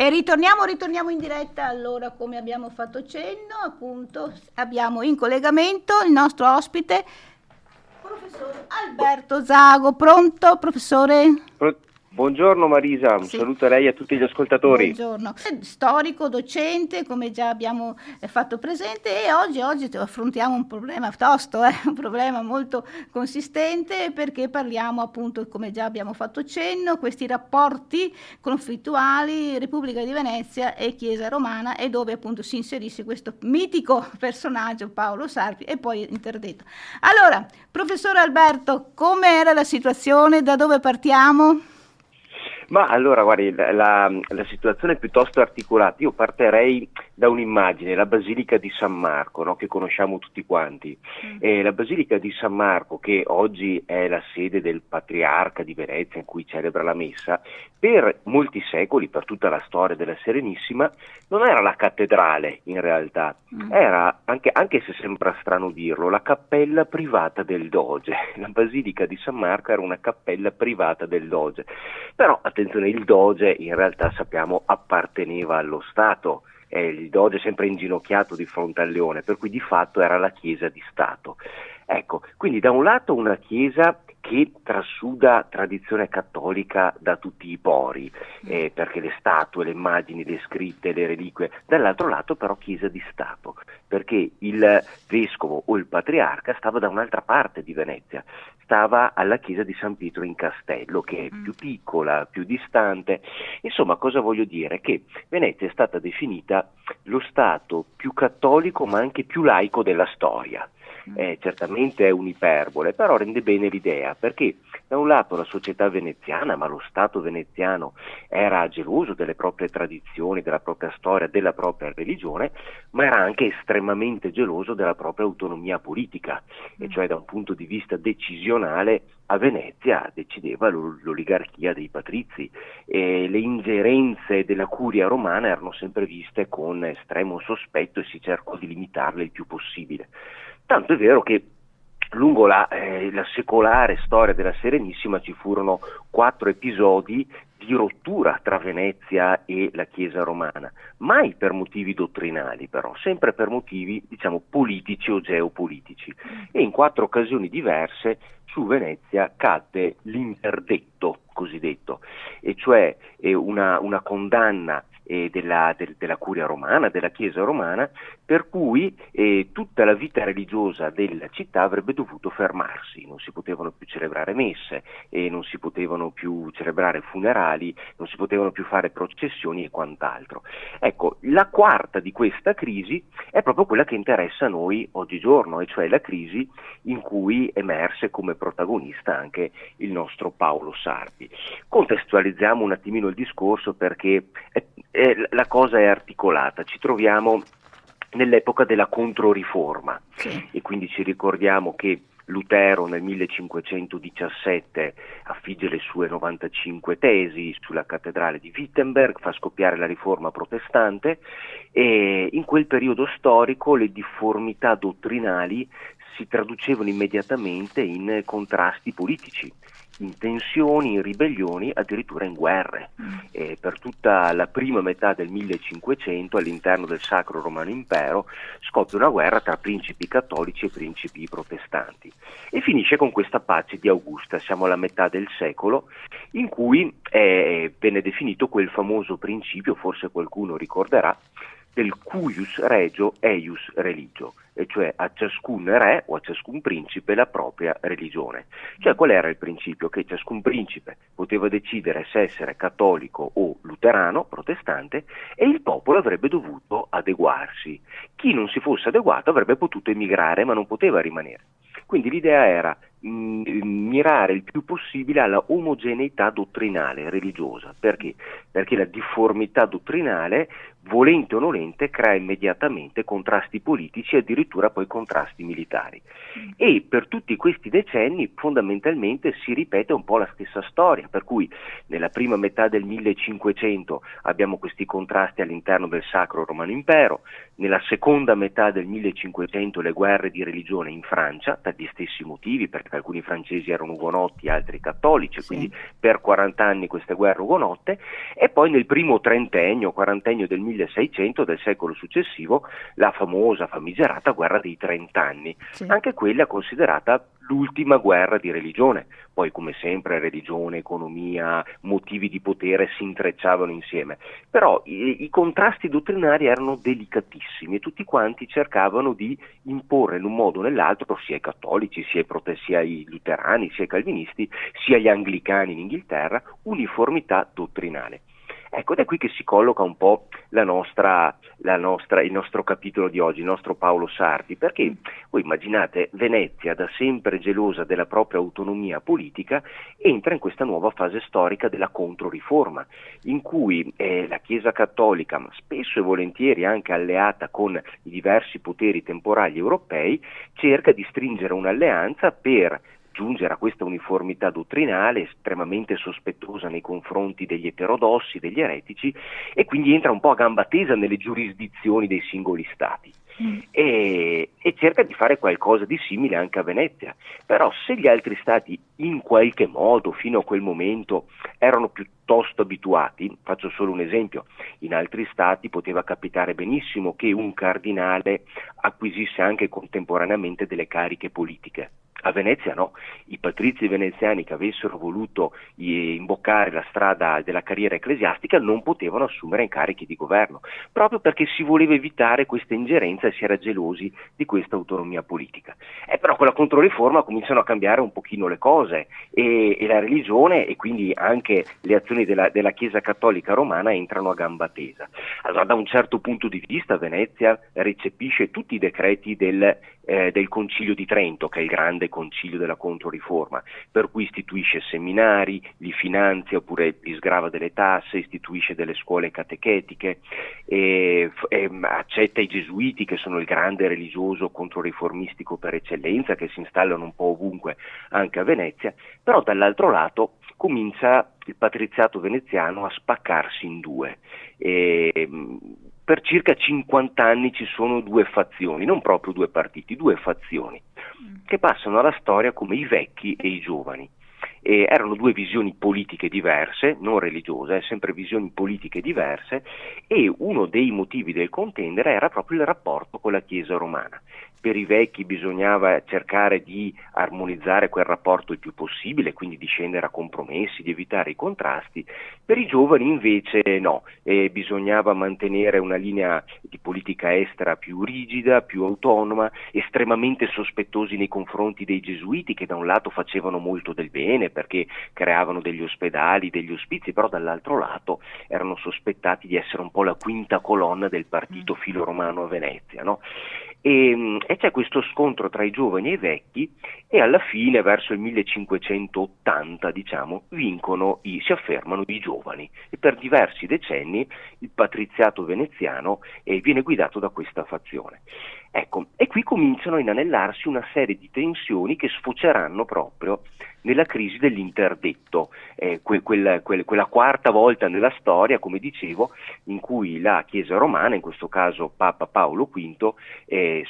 E ritorniamo in diretta. Allora, come abbiamo fatto cenno, appunto, abbiamo in collegamento il nostro ospite, professor Alberto Zago. Pronto, professore? Buongiorno Marisa, un Sì. saluto a lei e a tutti gli ascoltatori. Buongiorno. Storico, docente, come già abbiamo fatto presente, e oggi affrontiamo un problema tosto, un problema molto consistente, perché parliamo appunto, come già abbiamo fatto cenno, questi rapporti conflittuali, Repubblica di Venezia e Chiesa Romana, e dove appunto si inserisce questo mitico personaggio Paolo Sarpi e poi interdetto. Allora, professore Alberto, come era la situazione? Da dove partiamo? Ma allora, guardi, la situazione è piuttosto articolata. Io partirei da un'immagine, la Basilica di San Marco, no? Che conosciamo tutti quanti. La Basilica di San Marco, che oggi è la sede del Patriarca di Venezia in cui celebra la Messa, per molti secoli, per tutta la storia della Serenissima, non era la cattedrale in realtà, era, anche se sembra strano dirlo, la cappella privata del Doge. La Basilica di San Marco era una cappella privata del Doge. Però attenzione, il Doge in realtà sappiamo apparteneva allo Stato, il Doge è sempre inginocchiato di fronte al leone, per cui di fatto era la Chiesa di Stato. Ecco, quindi da un lato una Chiesa che trasuda tradizione cattolica da tutti i pori, perché le statue, le immagini, le scritte, le reliquie, dall'altro lato però Chiesa di Stato, perché il vescovo o il patriarca stava da un'altra parte di Venezia, stava alla chiesa di San Pietro in Castello, che è più piccola, più distante. Insomma, cosa voglio dire? Che Venezia è stata definita lo stato più cattolico ma anche più laico della storia. Certamente è un'iperbole, però rende bene l'idea, perché da un lato la società veneziana, ma lo Stato veneziano era geloso delle proprie tradizioni, della propria storia, della propria religione, ma era anche estremamente geloso della propria autonomia politica, e cioè da un punto di vista decisionale a Venezia decideva l'oligarchia dei patrizi, e le ingerenze della curia romana erano sempre viste con estremo sospetto e si cercò di limitarle il più possibile. Tanto è vero che lungo la secolare storia della Serenissima ci furono 4 episodi di rottura tra Venezia e la Chiesa romana, mai per motivi dottrinali però, sempre per motivi diciamo politici o geopolitici, e in 4 occasioni diverse su Venezia cadde l'interdetto cosiddetto, e cioè una condanna della curia romana, della Chiesa romana, per cui tutta la vita religiosa della città avrebbe dovuto fermarsi, non si potevano più celebrare messe, non si potevano più celebrare funerali, non si potevano più fare processioni e quant'altro. Ecco, la quarta di questa crisi è proprio quella che interessa a noi oggigiorno, e cioè la crisi in cui emerse come protagonista anche il nostro Paolo Sarpi. Contestualizziamo un attimino il discorso, perché la cosa è articolata. Ci troviamo nell'epoca della Controriforma, e quindi ci ricordiamo che Lutero nel 1517 affigge le sue 95 tesi sulla cattedrale di Wittenberg, fa scoppiare la riforma protestante, e in quel periodo storico le difformità dottrinali si traducevano immediatamente in contrasti politici, in tensioni, in ribellioni, addirittura in guerre. Per tutta la prima metà del 1500 all'interno del Sacro Romano Impero scoppia una guerra tra principi cattolici e principi protestanti, e finisce con questa pace di Augusta. Siamo alla metà del secolo, in cui venne definito quel famoso principio, forse qualcuno ricorderà, del cuius regio eius religio, e cioè a ciascun re o a ciascun principe la propria religione. Cioè, qual era il principio? Che ciascun principe poteva decidere se essere cattolico o luterano, protestante, e il popolo avrebbe dovuto adeguarsi. Chi non si fosse adeguato avrebbe potuto emigrare, ma non poteva rimanere. Quindi l'idea era mirare il più possibile alla omogeneità dottrinale religiosa. Perché? Perché la difformità dottrinale volente o nolente, crea immediatamente contrasti politici e addirittura poi contrasti militari. E per tutti questi decenni fondamentalmente si ripete un po' la stessa storia, per cui nella prima metà del 1500 abbiamo questi contrasti all'interno del Sacro Romano Impero, nella seconda metà del 1500 le guerre di religione in Francia, per gli stessi motivi, perché alcuni francesi erano ugonotti, altri cattolici, quindi per 40 anni queste guerre ugonotte, e poi nel primo trentennio, quarantennio del 1600 del secolo successivo, la famosa, famigerata guerra dei 30 anni, anche quella considerata l'ultima guerra di religione. Poi, come sempre, religione, economia, motivi di potere si intrecciavano insieme, però i contrasti dottrinari erano delicatissimi e tutti quanti cercavano di imporre in un modo o nell'altro, sia i cattolici, sia i luterani, sia i calvinisti, sia gli anglicani in Inghilterra, uniformità dottrinale. Ecco, ed è qui che si colloca un po' il nostro capitolo di oggi, il nostro Paolo Sarpi, perché voi immaginate Venezia, da sempre gelosa della propria autonomia politica, entra in questa nuova fase storica della Controriforma, in cui la Chiesa Cattolica, ma spesso e volentieri anche alleata con i diversi poteri temporali europei, cerca di stringere un'alleanza per giungere a questa uniformità dottrinale estremamente sospettosa nei confronti degli eterodossi, degli eretici, e quindi entra un po' a gamba tesa nelle giurisdizioni dei singoli stati. E cerca di fare qualcosa di simile anche a Venezia. Però se gli altri stati in qualche modo fino a quel momento erano piuttosto abituati, faccio solo un esempio, in altri stati poteva capitare benissimo che un cardinale acquisisse anche contemporaneamente delle cariche politiche. A Venezia no, i patrizi veneziani che avessero voluto imboccare la strada della carriera ecclesiastica non potevano assumere incarichi di governo, proprio perché si voleva evitare questa ingerenza e si era gelosi di questa autonomia politica. Però con la Controriforma cominciano a cambiare un pochino le cose e la religione e quindi anche le azioni della Chiesa Cattolica Romana entrano a gamba tesa. Allora, da un certo punto di vista Venezia recepisce tutti i decreti del Concilio di Trento, che è il grande concilio della Controriforma, per cui istituisce seminari, li finanzia oppure li sgrava delle tasse, istituisce delle scuole catechetiche, accetta i gesuiti, che sono il grande religioso controriformistico per eccellenza, che si installano un po' ovunque anche a Venezia. Però dall'altro lato comincia il patriziato veneziano a spaccarsi in due. Per circa 50 anni ci sono due fazioni, non proprio due partiti, due fazioni, che passano alla storia come i vecchi e i giovani. Erano due visioni politiche diverse, non religiose, sempre visioni politiche diverse, e uno dei motivi del contendere era proprio il rapporto con la Chiesa romana. Per i vecchi bisognava cercare di armonizzare quel rapporto il più possibile, quindi di scendere a compromessi, di evitare i contrasti. Per i giovani invece no, bisognava mantenere una linea di politica estera più rigida, più autonoma, estremamente sospettosi nei confronti dei gesuiti, che da un lato facevano molto del bene perché creavano degli ospedali, degli ospizi, però dall'altro lato erano sospettati di essere un po' la quinta colonna del partito filoromano a Venezia, no? E c'è questo scontro tra i giovani e i vecchi, e alla fine, verso il 1580, diciamo, si affermano i giovani, e per diversi decenni il patriziato veneziano viene guidato da questa fazione. Ecco, e qui cominciano a inanellarsi una serie di tensioni che sfoceranno proprio nella crisi dell'interdetto, quella quarta volta nella storia, come dicevo, in cui la Chiesa romana, in questo caso Papa Paolo V,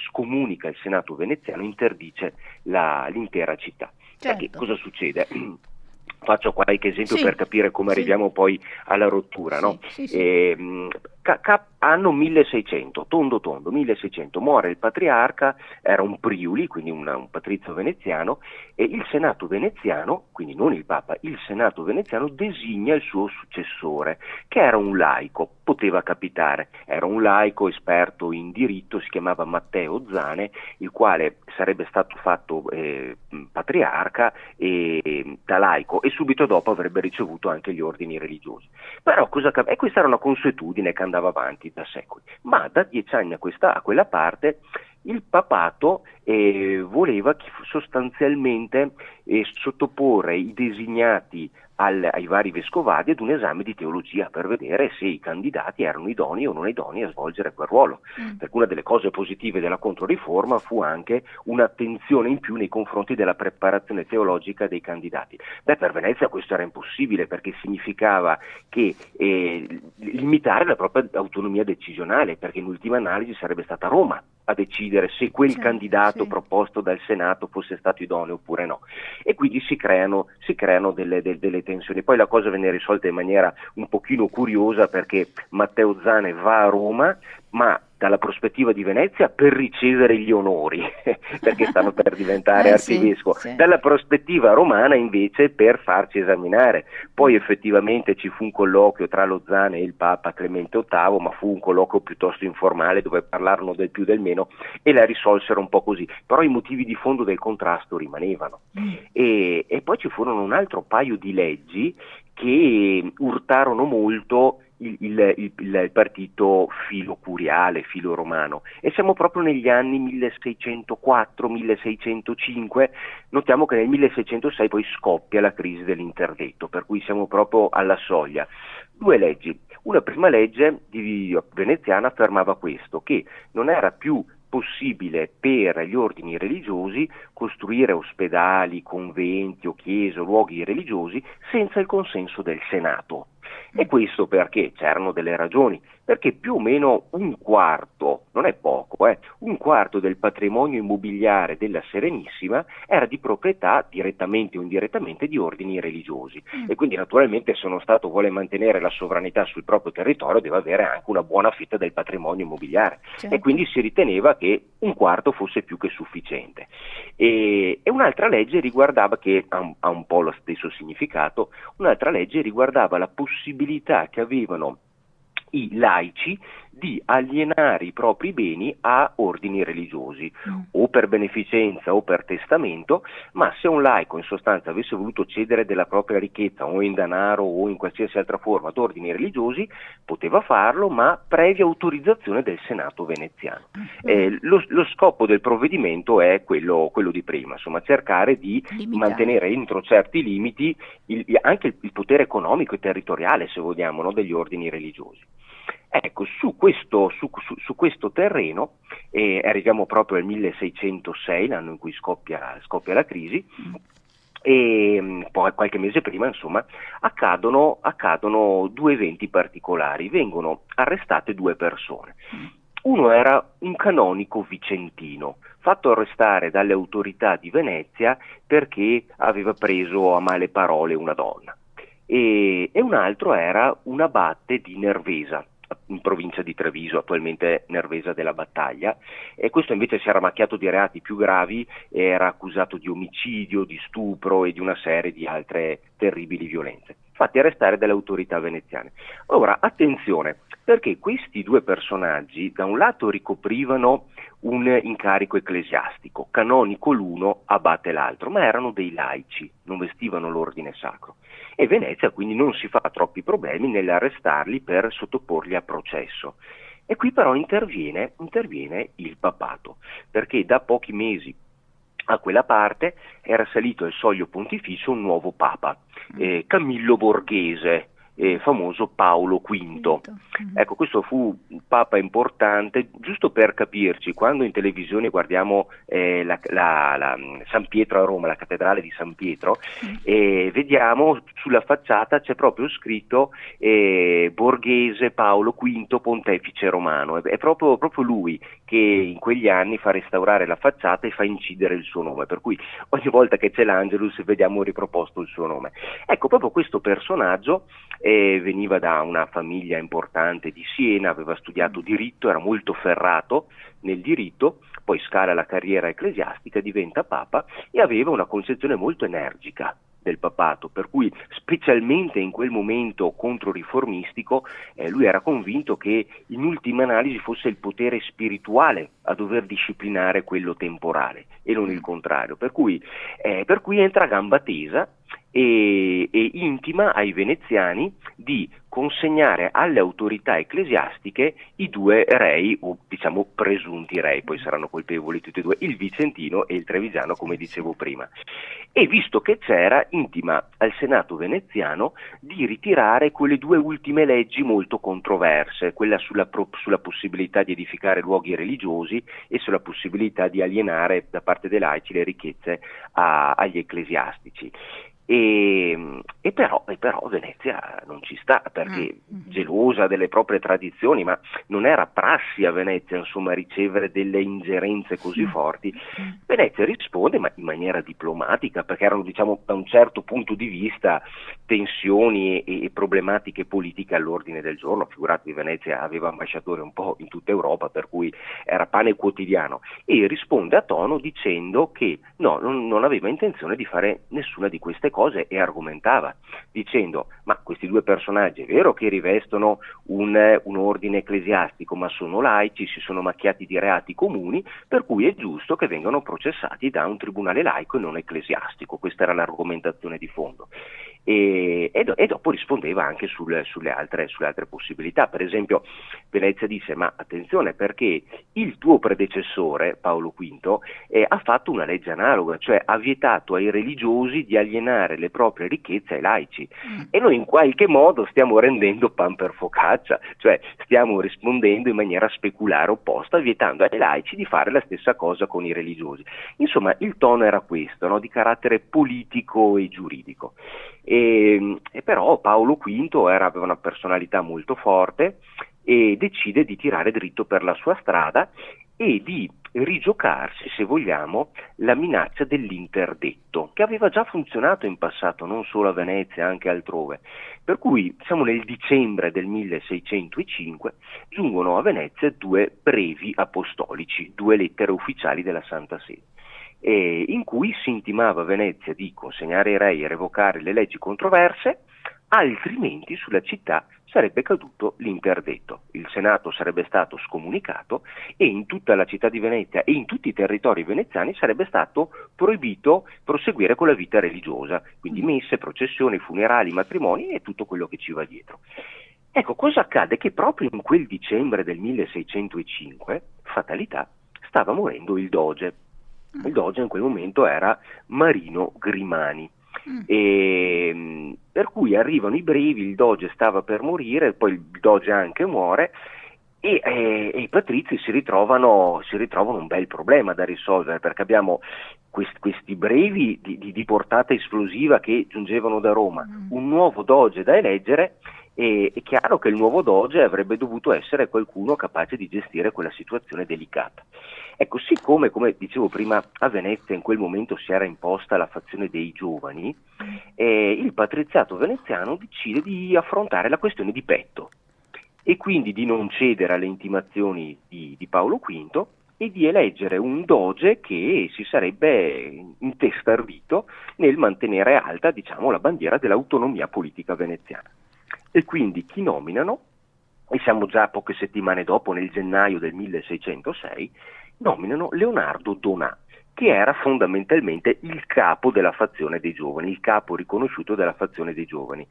scomunica il Senato veneziano, interdice l'intera città. Certo. Perché cosa succede? Faccio qualche esempio per capire come arriviamo poi alla rottura, no? Anno 1600, tondo, 1600, muore il patriarca, era un priuli, quindi un patrizio veneziano, e il Senato veneziano, quindi non il Papa, il Senato veneziano designa il suo successore, che era un laico, poteva capitare, era un laico esperto in diritto, si chiamava Matteo Zane, il quale sarebbe stato fatto patriarca da laico, e subito dopo avrebbe ricevuto anche gli ordini religiosi. Però e questa era una consuetudine che andava avanti da secoli, ma da 10 anni a quella parte il papato voleva sostanzialmente sottoporre i designati ai vari vescovadi ad un esame di teologia per vedere se i candidati erano idonei o non idonei a svolgere quel ruolo. Perché una delle cose positive della Controriforma fu anche un'attenzione in più nei confronti della preparazione teologica dei candidati. Per Venezia questo era impossibile, perché significava che limitare la propria autonomia decisionale, perché in ultima analisi sarebbe stata Roma a decidere se quel candidato proposto dal Senato fosse stato idoneo oppure no, e quindi si creano delle tensioni. Poi la cosa venne risolta in maniera un pochino curiosa, perché Matteo Zane va a Roma, ma dalla prospettiva di Venezia per ricevere gli onori perché stanno per diventare arcivescovo, dalla prospettiva romana invece per farci esaminare. Poi effettivamente ci fu un colloquio tra lo Zane e il Papa Clemente VIII, ma fu un colloquio piuttosto informale dove parlarono del più del meno e la risolsero un po' così, però i motivi di fondo del contrasto rimanevano. E poi ci furono un altro paio di leggi che urtarono molto il partito filo-curiale, filo-romano, e siamo proprio negli anni 1604-1605. Notiamo che nel 1606 poi scoppia la crisi dell'interdetto, per cui siamo proprio alla soglia. Due leggi. Una prima legge veneziana affermava questo, che non era più possibile per gli ordini religiosi costruire ospedali, conventi o chiese o luoghi religiosi senza il consenso del Senato. E questo perché c'erano delle ragioni, perché più o meno un quarto, non è poco, un quarto del patrimonio immobiliare della Serenissima era di proprietà, direttamente o indirettamente, di ordini religiosi, e quindi naturalmente se uno Stato vuole mantenere la sovranità sul proprio territorio deve avere anche una buona fetta del patrimonio immobiliare, e quindi si riteneva che un quarto fosse più che sufficiente. E un'altra legge riguardava, che ha un po' lo stesso significato, un'altra legge riguardava la possibilità che avevano i laici di alienare i propri beni a ordini religiosi, o per beneficenza o per testamento, ma se un laico in sostanza avesse voluto cedere della propria ricchezza o in denaro o in qualsiasi altra forma ad ordini religiosi, poteva farlo, ma previa autorizzazione del Senato veneziano. Lo scopo del provvedimento è quello di prima, insomma, cercare di mantenere entro certi limiti anche il potere economico e territoriale, se vogliamo, no, degli ordini religiosi. Ecco, su questo terreno arriviamo proprio al 1606, l'anno in cui scoppia la crisi, e poi qualche mese prima, insomma, accadono due eventi particolari. Vengono arrestate due persone. Uno era un canonico vicentino, fatto arrestare dalle autorità di Venezia perché aveva preso a male parole una donna, e un altro era un abate di Nervesa, in provincia di Treviso, attualmente Nervesa della Battaglia, e questo invece si era macchiato di reati più gravi, era accusato di omicidio, di stupro e di una serie di altre terribili violenze, fatti arrestare dalle autorità veneziane. Ora, attenzione, perché questi due personaggi da un lato ricoprivano un incarico ecclesiastico, canonico l'uno, abate l'altro, ma erano dei laici, non vestivano l'ordine sacro, e Venezia quindi non si fa troppi problemi nell'arrestarli per sottoporli a processo. E qui però interviene il papato, perché da pochi mesi a quella parte era salito al soglio pontificio un nuovo papa, Camillo Borghese, famoso Paolo V. Ecco, questo fu un papa importante. Giusto per capirci, quando in televisione guardiamo la San Pietro a Roma, la cattedrale di San Pietro, vediamo sulla facciata c'è proprio scritto Borghese Paolo V Pontefice Romano. È proprio lui che in quegli anni fa restaurare la facciata e fa incidere il suo nome, per cui ogni volta che c'è l'Angelus vediamo riproposto il suo nome. Ecco, proprio questo personaggio veniva da una famiglia importante di Siena, aveva studiato diritto, era molto ferrato nel diritto, poi scala la carriera ecclesiastica, diventa papa e aveva una concezione molto energica del papato, per cui specialmente in quel momento controriformistico lui era convinto che in ultima analisi fosse il potere spirituale a dover disciplinare quello temporale e non il contrario, per cui entra a gamba tesa e intima ai veneziani di consegnare alle autorità ecclesiastiche i due rei, o diciamo presunti rei, poi saranno colpevoli tutti e due, il vicentino e il trevigiano, come dicevo prima. E visto che c'era, intima al Senato veneziano di ritirare quelle due ultime leggi molto controverse, quella sulla possibilità di edificare luoghi religiosi e sulla possibilità di alienare da parte dei laici le ricchezze agli ecclesiastici. E però Venezia non ci sta, perché gelosa delle proprie tradizioni, ma non era prassi a Venezia, insomma, ricevere delle ingerenze così forti. Venezia risponde, ma in maniera diplomatica, perché erano, diciamo, da un certo punto di vista tensioni e problematiche politiche all'ordine del giorno. Figurati, Venezia aveva ambasciatori un po' in tutta Europa, per cui era pane quotidiano, e risponde a tono dicendo che no, non aveva intenzione di fare nessuna di queste cose, e argomentava dicendo: ma questi due personaggi è vero che rivestono un ordine ecclesiastico, ma sono laici, si sono macchiati di reati comuni, per cui è giusto che vengano processati da un tribunale laico e non ecclesiastico. Questa era l'argomentazione di fondo. E dopo rispondeva anche sulle altre possibilità. Per esempio, Venezia disse: ma attenzione, perché il tuo predecessore Paolo V ha fatto una legge analoga, cioè ha vietato ai religiosi di alienare le proprie ricchezze ai laici, e noi in qualche modo stiamo rendendo pan per focaccia, cioè stiamo rispondendo in maniera speculare opposta, vietando ai laici di fare la stessa cosa con i religiosi. Insomma, il tono era questo, no? Di carattere politico e giuridico. E però Paolo V aveva una personalità molto forte e decide di tirare dritto per la sua strada e di rigiocarsi, se vogliamo, la minaccia dell'interdetto, che aveva già funzionato in passato, non solo a Venezia, anche altrove. Per cui, siamo nel dicembre del 1605, giungono a Venezia due brevi apostolici, due lettere ufficiali della Santa Sede, in cui si intimava a Venezia di consegnare ai re e revocare le leggi controverse, altrimenti sulla città sarebbe caduto l'interdetto. Il Senato sarebbe stato scomunicato e in tutta la città di Venezia e in tutti i territori veneziani sarebbe stato proibito proseguire con la vita religiosa, quindi messe, processioni, funerali, matrimoni e tutto quello che ci va dietro. Ecco, cosa accade? Che proprio in quel dicembre del 1605, fatalità, stava morendo il doge. Il doge in quel momento era Marino Grimani. Per cui arrivano i brevi, il doge stava per morire, poi il doge anche muore, e i patrizi si ritrovano un bel problema da risolvere, perché abbiamo questi brevi di portata esplosiva che giungevano da Roma, un nuovo doge da eleggere. È chiaro che il nuovo doge avrebbe dovuto essere qualcuno capace di gestire quella situazione delicata. Ecco, siccome, come dicevo prima, a Venezia in quel momento si era imposta la fazione dei giovani, il patriziato veneziano decide di affrontare la questione di petto e quindi di non cedere alle intimazioni di Paolo V e di eleggere un doge che si sarebbe intestardito nel mantenere alta, diciamo, la bandiera dell'autonomia politica veneziana. E quindi chi nominano, e siamo già poche settimane dopo, nel gennaio del 1606, nominano Leonardo Donà, che era fondamentalmente il capo della fazione dei giovani, il capo riconosciuto della fazione dei giovani.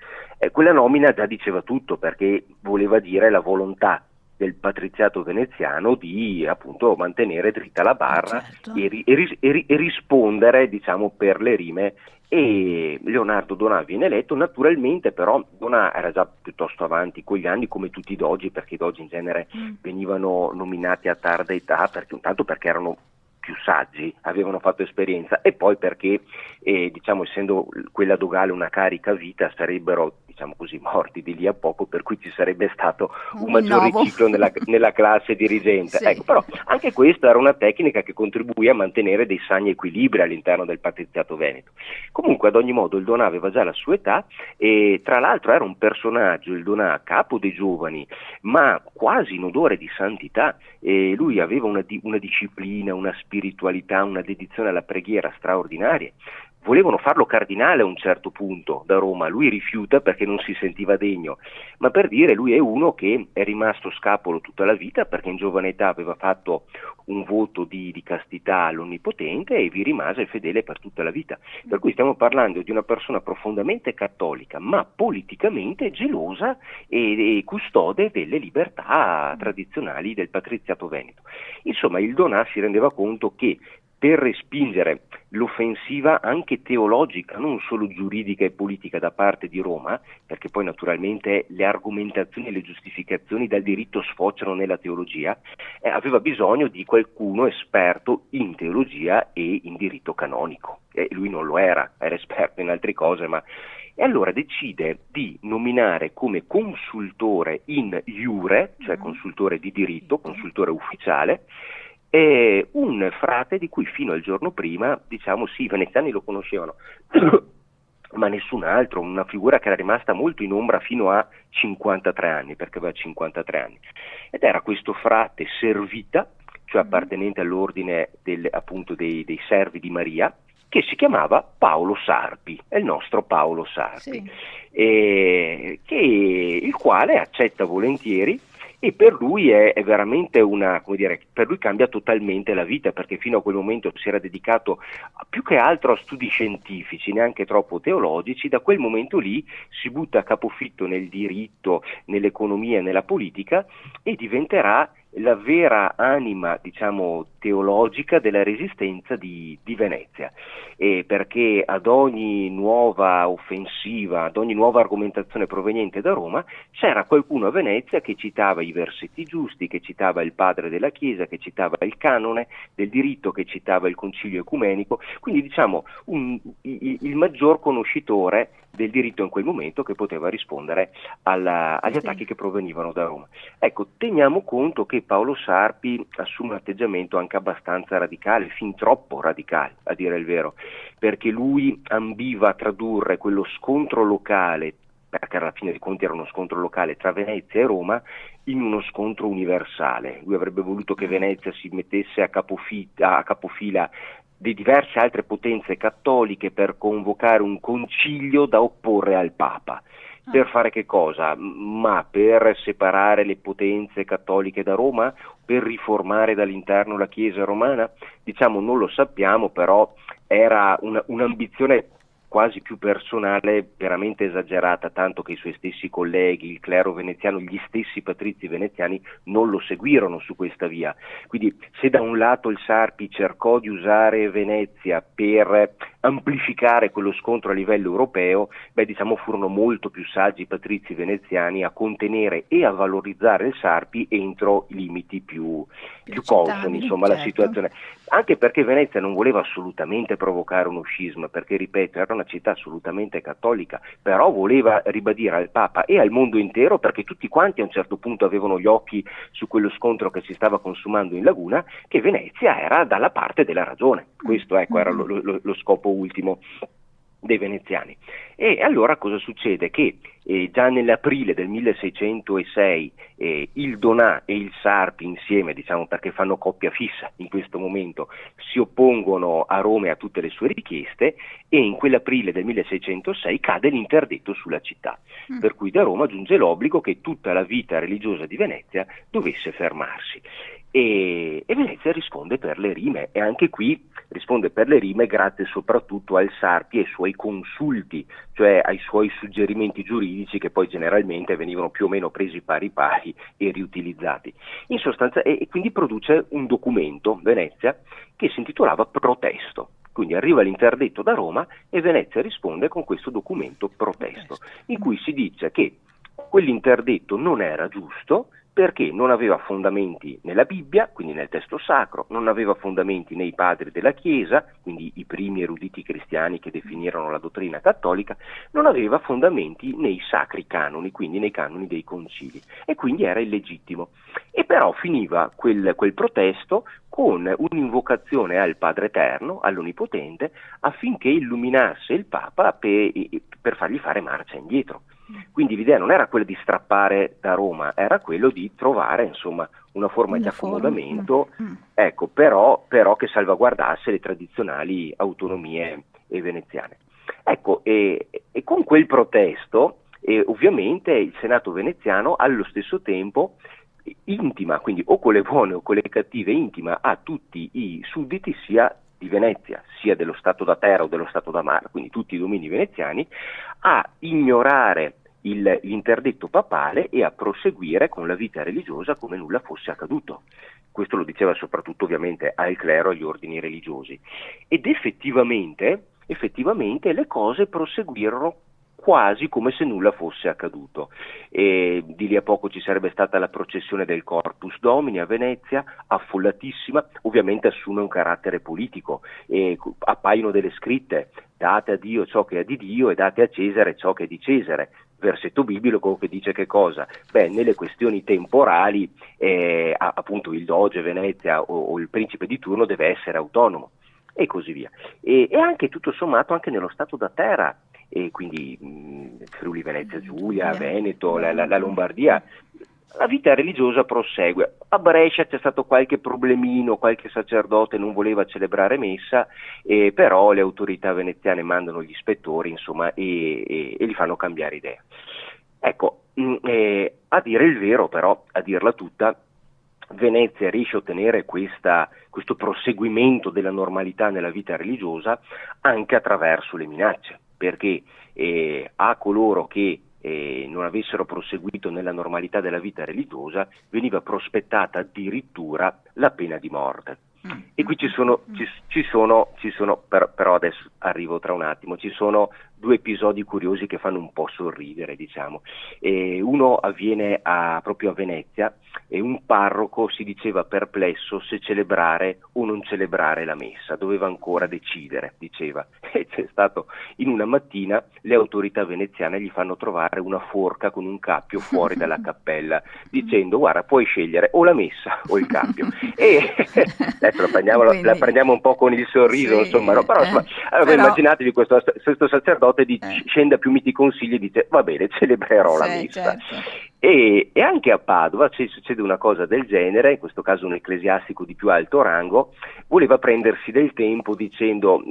Quella nomina già diceva tutto, perché voleva dire la volontà del patriziato veneziano di appunto mantenere dritta la barra, certo, e rispondere, diciamo, per le rime. E Leonardo Donà viene eletto. Naturalmente però Donà era già piuttosto avanti con gli anni, come tutti i dogi, perché i dogi in genere venivano nominati a tarda età, intanto perché erano più saggi, avevano fatto esperienza, e poi perché diciamo, essendo quella dogale una carica vita, sarebbero, diciamo così, morti di lì a poco, per cui ci sarebbe stato un maggior riciclo nella classe dirigente. Sì. Ecco, però anche questa era una tecnica che contribuì a mantenere dei sani equilibri all'interno del patriziato veneto. Comunque, ad ogni modo, il Donà aveva già la sua età, e tra l'altro era un personaggio, il Donà, capo dei giovani, ma quasi in odore di santità. Lui aveva una disciplina, una spiritualità, una dedizione alla preghiera straordinarie. volevano farlo cardinale a un certo punto da Roma, lui rifiuta perché non si sentiva degno, ma per dire, lui è uno che è rimasto scapolo tutta la vita perché in giovane età aveva fatto un voto di castità all'Onnipotente e vi rimase fedele per tutta la vita, per cui stiamo parlando di una persona profondamente cattolica ma politicamente gelosa e custode delle libertà tradizionali del patriziato veneto. Insomma, il Donà si rendeva conto che per respingere l'offensiva anche teologica, non solo giuridica e politica da parte di Roma, perché poi naturalmente le argomentazioni e le giustificazioni dal diritto sfociano nella teologia, aveva bisogno di qualcuno esperto in teologia e in diritto canonico. Lui non lo era esperto in altre cose, ma... E allora decide di nominare come consultore in iure, cioè consultore di diritto, consultore ufficiale, un frate di cui fino al giorno prima, diciamo, sì, i veneziani lo conoscevano, ma nessun altro, una figura che era rimasta molto in ombra fino a 53 anni, perché aveva 53 anni. Ed era questo frate servita, cioè appartenente all'ordine appunto dei servi di Maria, che si chiamava Paolo Sarpi, è il nostro Paolo Sarpi, sì. Il quale accetta volentieri. E per lui è veramente per lui cambia totalmente la vita, perché fino a quel momento si era dedicato più che altro a studi scientifici, neanche troppo teologici. Da quel momento lì si butta a capofitto nel diritto, nell'economia, nella politica e diventerà la vera anima, diciamo, teologica della resistenza di Venezia, perché ad ogni nuova offensiva, ad ogni nuova argomentazione proveniente da Roma, c'era qualcuno a Venezia che citava i versetti giusti, che citava il padre della Chiesa, che citava il canone del diritto, che citava il concilio ecumenico, quindi diciamo il maggior conoscitore del diritto in quel momento, che poteva rispondere agli attacchi che provenivano da Roma. Ecco, teniamo conto che Paolo Sarpi assume un atteggiamento anche abbastanza radicale, fin troppo radicale a dire il vero, perché lui ambiva a tradurre quello scontro locale, perché alla fine dei conti era uno scontro locale tra Venezia e Roma, in uno scontro universale. Lui avrebbe voluto che Venezia si mettesse a capofila di diverse altre potenze cattoliche per convocare un concilio da opporre al Papa. Per fare che cosa? Ma per separare le potenze cattoliche da Roma? Per riformare dall'interno la Chiesa romana? Diciamo, non lo sappiamo, però era un'ambizione quasi più personale, veramente esagerata, tanto che i suoi stessi colleghi, il clero veneziano, gli stessi patrizi veneziani non lo seguirono su questa via. Quindi se da un lato il Sarpi cercò di usare Venezia per amplificare quello scontro a livello europeo, diciamo furono molto più saggi i patrizi veneziani a contenere e a valorizzare il Sarpi entro i limiti più consoni, insomma, certo. La situazione. Anche perché Venezia non voleva assolutamente provocare uno scisma, perché ripeto, era una città assolutamente cattolica, però voleva ribadire al Papa e al mondo intero, perché tutti quanti a un certo punto avevano gli occhi su quello scontro che si stava consumando in laguna, che Venezia era dalla parte della ragione. Questo era lo scopo ultimo dei veneziani. E allora cosa succede? Che già nell'aprile del 1606 il Donà e il Sarpi insieme, diciamo, perché fanno coppia fissa in questo momento, si oppongono a Roma e a tutte le sue richieste, e in quell'aprile del 1606 cade l'interdetto sulla città, per cui da Roma giunge l'obbligo che tutta la vita religiosa di Venezia dovesse fermarsi. E Venezia risponde per le rime, e anche qui risponde per le rime grazie soprattutto al Sarpi e ai suoi consulti, cioè ai suoi suggerimenti giuridici, che poi generalmente venivano più o meno presi pari pari e riutilizzati. In sostanza, e quindi produce un documento, Venezia, che si intitolava Protesto. Quindi arriva l'interdetto da Roma e Venezia risponde con questo documento Protesto, in cui si dice che quell'interdetto non era giusto, perché non aveva fondamenti nella Bibbia, quindi nel testo sacro, non aveva fondamenti nei padri della Chiesa, quindi i primi eruditi cristiani che definirono la dottrina cattolica, non aveva fondamenti nei sacri canoni, quindi nei canoni dei concili, e quindi era illegittimo. E però finiva quel protesto con un'invocazione al Padre Eterno, all'Onnipotente, affinché illuminasse il Papa per fargli fare marcia indietro. Quindi l'idea non era quella di strappare da Roma, era quello di trovare, insomma, una forma di accomodamento, ecco, però che salvaguardasse le tradizionali autonomie veneziane. Ecco, e con quel protesto ovviamente il Senato veneziano allo stesso tempo intima, quindi o con le buone o con le cattive, intima a tutti i sudditi sia di Venezia, sia dello Stato da terra o dello Stato da mare, quindi tutti i domini veneziani, a ignorare l'interdetto papale e a proseguire con la vita religiosa come nulla fosse accaduto. Questo lo diceva soprattutto ovviamente al clero e agli ordini religiosi. Ed effettivamente le cose proseguirono quasi come se nulla fosse accaduto. E di lì a poco ci sarebbe stata la processione del Corpus Domini a Venezia, affollatissima, ovviamente assume un carattere politico, e appaiono delle scritte: date a Dio ciò che è di Dio e date a Cesare ciò che è di Cesare. Versetto biblico che dice che cosa? Beh, nelle questioni temporali appunto il doge Venezia o il principe di turno deve essere autonomo, e così via. E anche tutto sommato anche nello Stato da terra, e quindi Friuli Venezia Giulia, Veneto, la Lombardia, la vita religiosa prosegue. A Brescia c'è stato qualche problemino, qualche sacerdote non voleva celebrare messa, però le autorità veneziane mandano gli ispettori, insomma, e li fanno cambiare idea. Ecco, a dire il vero, però, a dirla tutta, Venezia riesce a ottenere questo proseguimento della normalità nella vita religiosa anche attraverso le minacce, perché a coloro che non avessero proseguito nella normalità della vita religiosa veniva prospettata addirittura la pena di morte. E qui ci sono però adesso arrivo tra un attimo, ci sono due episodi curiosi che fanno un po' sorridere, diciamo. Uno avviene proprio a Venezia, e un parroco si diceva perplesso se celebrare o non celebrare la messa, doveva ancora decidere, diceva. E c'è stato, in una mattina le autorità veneziane gli fanno trovare una forca con un cappio fuori dalla cappella, dicendo: guarda, puoi scegliere o la messa o il cappio. E adesso la prendiamo un po' con il sorriso, sì, insomma, no? Però immaginatevi questo sacerdote scende a Piumiti Consigli e dice: va bene, celebrerò la messa. Certo. E anche a Padova succede una cosa del genere, in questo caso un ecclesiastico di più alto rango voleva prendersi del tempo dicendo: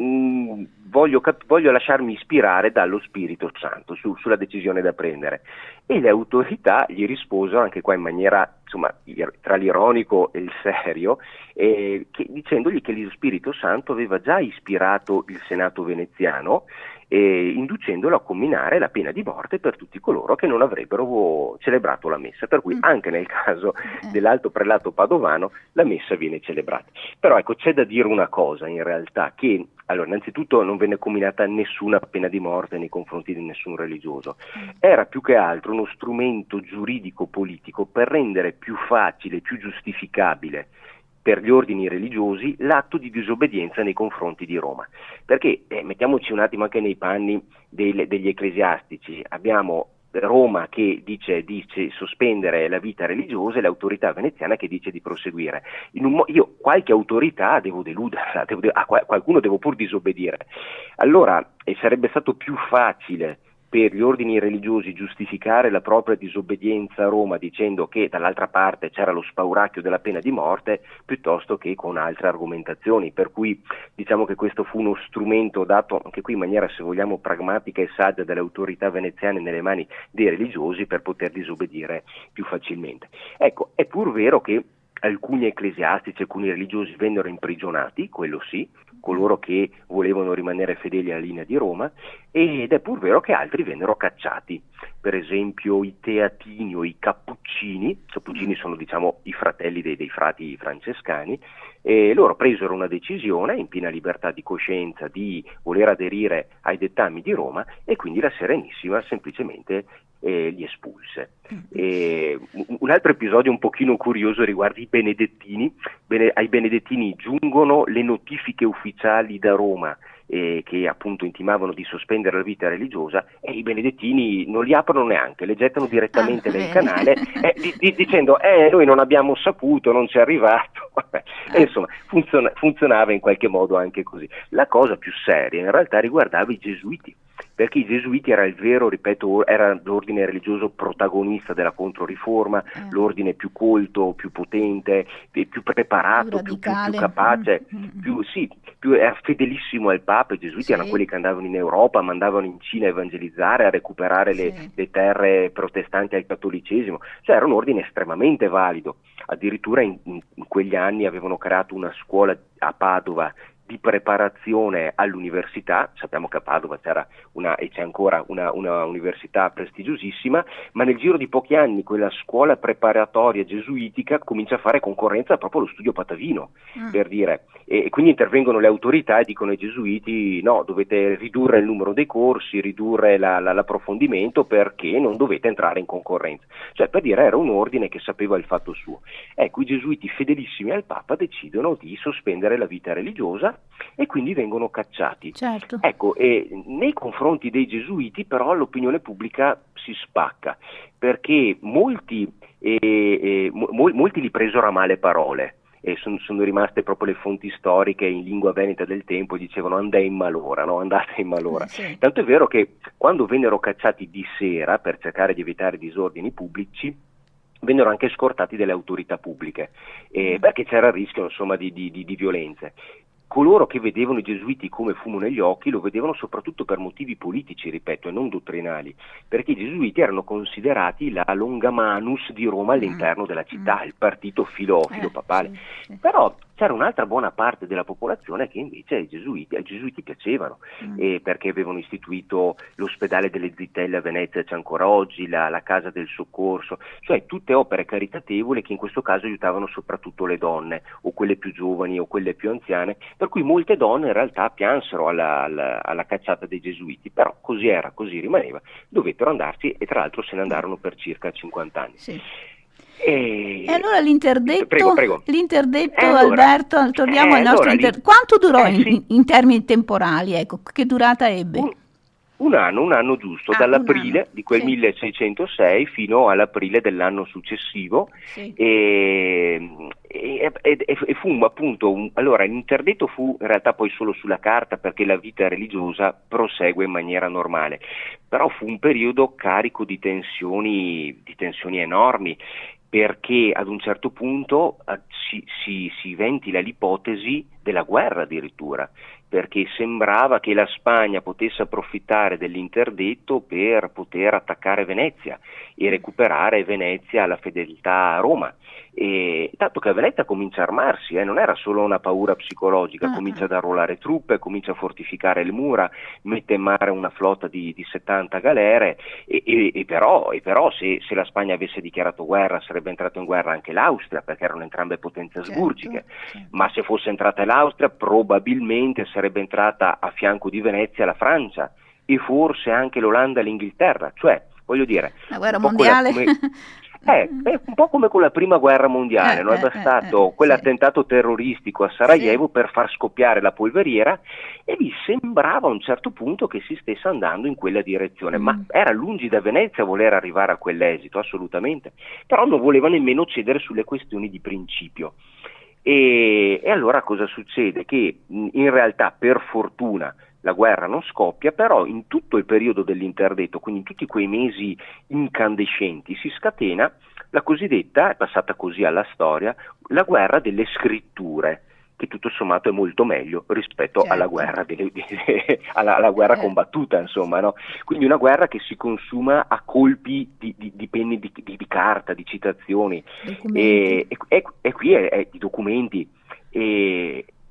voglio lasciarmi ispirare dallo Spirito Santo sulla decisione da prendere, e le autorità gli risposero anche qua in maniera, insomma, tra l'ironico e il serio, dicendogli che lo Spirito Santo aveva già ispirato il Senato veneziano, inducendolo a comminare la pena di morte per tutti coloro che non avrebbero celebrato la messa, per cui anche nel caso dell'alto prelato padovano la messa viene celebrata. Però ecco, c'è da dire una cosa in realtà, che allora innanzitutto non venne comminata nessuna pena di morte nei confronti di nessun religioso, era più che altro uno strumento giuridico politico per rendere più facile, più giustificabile per gli ordini religiosi l'atto di disobbedienza nei confronti di Roma, perché mettiamoci un attimo anche nei panni degli ecclesiastici. Abbiamo Roma che dice sospendere la vita religiosa e l'autorità veneziana che dice di proseguire. Io qualche autorità devo deluderla, qualcuno devo pur disobbedire. Allora sarebbe stato più facile per gli ordini religiosi giustificare la propria disobbedienza a Roma dicendo che dall'altra parte c'era lo spauracchio della pena di morte, piuttosto che con altre argomentazioni, per cui diciamo che questo fu uno strumento dato anche qui in maniera, se vogliamo, pragmatica e saggia dalle autorità veneziane nelle mani dei religiosi per poter disobbedire più facilmente. Ecco, è pur vero che alcuni ecclesiastici, alcuni religiosi vennero imprigionati, quello sì, coloro che volevano rimanere fedeli alla linea di Roma, ed è pur vero che altri vennero cacciati. Per esempio i teatini o i cappuccini sono, diciamo, i fratelli dei frati francescani, e loro presero una decisione in piena libertà di coscienza di voler aderire ai dettami di Roma, e quindi la Serenissima semplicemente li espulse. Un altro episodio un pochino curioso riguarda i benedettini. Ai benedettini giungono le notifiche ufficiali da Roma che appunto intimavano di sospendere la vita religiosa, e i benedettini non li aprono neanche, le gettano direttamente nel canale dicendo noi non abbiamo saputo, non ci è arrivato. E insomma funzionava in qualche modo anche così. La cosa più seria in realtà riguardava i gesuiti, perché i gesuiti era il vero, ripeto, era l'ordine religioso protagonista della Controriforma, l'ordine più colto, più potente, più preparato, più capace, era fedelissimo al Papa. I gesuiti erano quelli che andavano in Europa, mandavano in Cina a evangelizzare, a recuperare le terre protestanti al cattolicesimo, cioè era un ordine estremamente valido. Addirittura in quegli anni avevano creato una scuola a Padova di preparazione all'università. Sappiamo che a Padova c'era e c'è ancora una università prestigiosissima, ma nel giro di pochi anni quella scuola preparatoria gesuitica comincia a fare concorrenza proprio allo studio patavino, per dire, e quindi intervengono le autorità e dicono ai gesuiti: no, dovete ridurre il numero dei corsi, ridurre l'approfondimento, perché non dovete entrare in concorrenza. Cioè, per dire, era un ordine che sapeva il fatto suo. Ecco, i gesuiti fedelissimi al Papa decidono di sospendere la vita religiosa e quindi vengono cacciati. Certo. Ecco, e nei confronti dei gesuiti però l'opinione pubblica si spacca, perché molti li presero a male parole, e sono rimaste proprio le fonti storiche in lingua veneta del tempo, dicevano andate in malora, no? Andate in malora. Tanto è vero che quando vennero cacciati di sera per cercare di evitare disordini pubblici, vennero anche scortati dalle autorità pubbliche, perché c'era il rischio, insomma, di violenze. Coloro che vedevano i gesuiti come fumo negli occhi lo vedevano soprattutto per motivi politici, ripeto, e non dottrinali, perché i gesuiti erano considerati la longa manus di Roma all'interno della città, il partito filofilo papale. Però c'era un'altra buona parte della popolazione che invece ai gesuiti piacevano, perché avevano istituito l'ospedale delle Zitelle a Venezia, c'è ancora oggi, la casa del soccorso, cioè tutte opere caritatevoli che in questo caso aiutavano soprattutto le donne, o quelle più giovani o quelle più anziane, per cui molte donne in realtà piansero alla cacciata dei gesuiti, però così era, così rimaneva, dovettero andarci, e tra l'altro se ne andarono per circa 50 anni. E allora l'interdetto, prego. Alberto, torniamo al nostro interdetto. Quanto durò in termini temporali? Ecco, che durata ebbe? Un anno giusto, dall'aprile di quel 1606 fino all'aprile dell'anno successivo, e fu appunto allora l'interdetto fu in realtà poi solo sulla carta, perché la vita religiosa prosegue in maniera normale, però fu un periodo carico di tensioni enormi, perché ad un certo punto si ventila l'ipotesi della guerra addirittura, perché sembrava che la Spagna potesse approfittare dell'interdetto per poter attaccare Venezia e recuperare Venezia alla fedeltà a Roma. E tanto che Venezia comincia a armarsi, non era solo una paura psicologica, comincia ad arruolare truppe, comincia a fortificare le mura, mette in mare una flotta di 70 galere, e però se la Spagna avesse dichiarato guerra sarebbe entrato in guerra anche l'Austria, perché erano entrambe potenze asburgiche, ma se fosse entrata l'Austria probabilmente sarebbe entrata a fianco di Venezia la Francia, e forse anche l'Olanda e l'Inghilterra, cioè voglio dire, la guerra mondiale. È un po' come con la prima guerra mondiale, no? È bastato quell'attentato terroristico a Sarajevo per far scoppiare la polveriera, e vi sembrava a un certo punto che si stesse andando in quella direzione, ma era lungi da Venezia voler arrivare a quell'esito, assolutamente, però non voleva nemmeno cedere sulle questioni di principio. E allora cosa succede? Che in realtà, per fortuna, la guerra non scoppia, però in tutto il periodo dell'interdetto, quindi in tutti quei mesi incandescenti, si scatena la cosiddetta, è passata così alla storia, la guerra delle scritture, che tutto sommato è molto meglio rispetto alla guerra alla guerra combattuta, insomma, no? Quindi una guerra che si consuma a colpi di penni di carta, di citazioni, e qui è di documenti,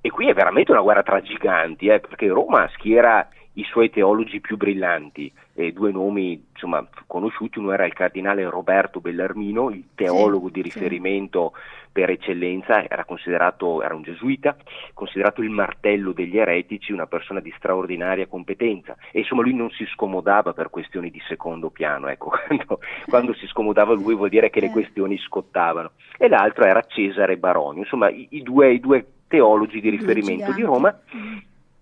e qui è veramente una guerra tra giganti, perché Roma schiera i suoi teologi più brillanti, due nomi insomma conosciuti: uno era il cardinale Roberto Bellarmino, il teologo di riferimento per eccellenza, era un gesuita, considerato il martello degli eretici, una persona di straordinaria competenza, e insomma lui non si scomodava per questioni di secondo piano, ecco, quando si scomodava lui vuol dire che le questioni scottavano. E l'altro era Cesare Baronio, insomma i due teologi di riferimento di Roma,